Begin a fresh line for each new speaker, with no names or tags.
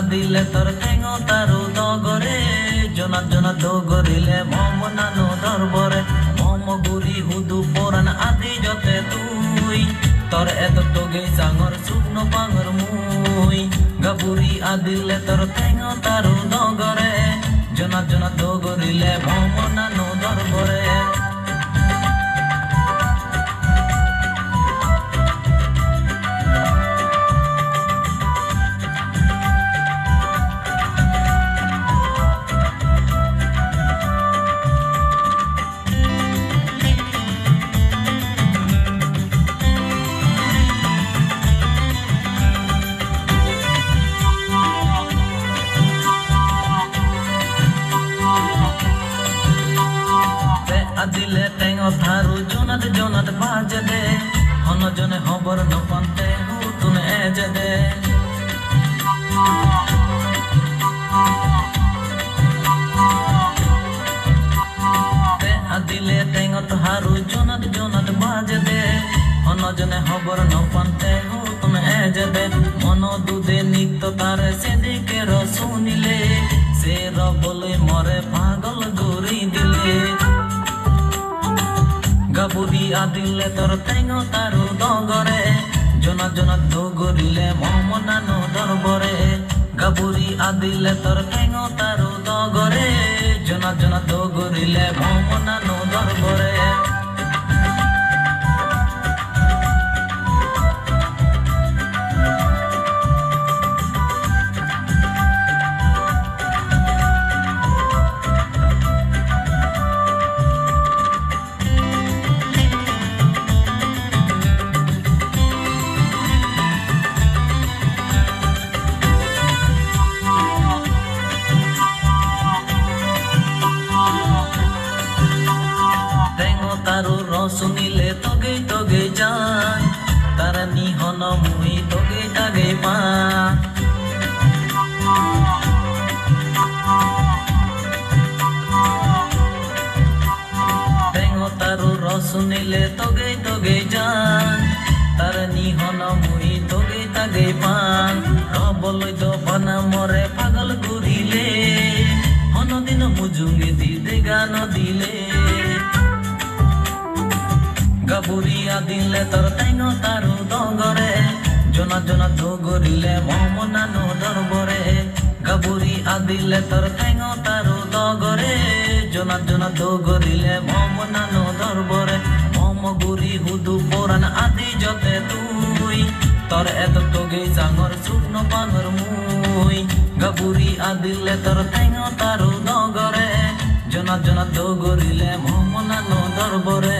আদিলে তোর ঠেঙ তারু দগরে জনাত জনাত দগরিলে মম নানু দরবরে মম গুরি হুদু পরান আদি যতে তুই তোর এত তোগে চাঙর শুকনো পাঙর মুই গাবুরি আদিলে তোর ঠেঙ তারু দগরে জনাত জনাত দগরিলে মম নানু দরবরে আদিলে টেঙ থারু জনাত জনাত বাজে দে হন জনে হবর নপন্তে হুতুন এজে দে আদিলে টেঙ থারু জনাত জনাত বাজে দে হন জনে হবর নপন্তে হুতুন এজে দে মন দুদে নিত্য তারে সেদিকে শুনিলে সে রবলে মরে পাগল গুরি দিলে গাবুরি আদিলে তোর ঠেঙ তারু দগরে জনাত জনাত দগরিলে মম নানু দরবরে গাবুরি আদিলে তোর ঠেঙ তারু দগরে জনাত জনাত দগরিলে মম নানু দরবরে তারু রসুনিলে তগে তগে যায় তার নিহন মুই তগে তাগে পা তারু রসুনিলে তগে তগে যায় তার নিহন মুই তগে তাগে পান রবলই তো বানা মরে পাগল ঘুরিলে হনদিন মুজুঙ্গে দিদে গান দিলে গাবুরি আদিলে তোর ঠেঙ তারু দগরে জনাত জনাত দগরিলে মম নানু দরবরে গাবুরি আদিলে তোর ঠেঙ তারু দগরে জনাত জনাত দগরিলে মম নানু দরবরে মম গুরি হুদু পরান আদি যতে তুই তোর এত তোগে চাঙর শুকনো পাঙর মুই গাবুরি আদিলে তোর ঠেঙ তারু দগরে জনাত জনাত দগরিলে মম নানু দরবরে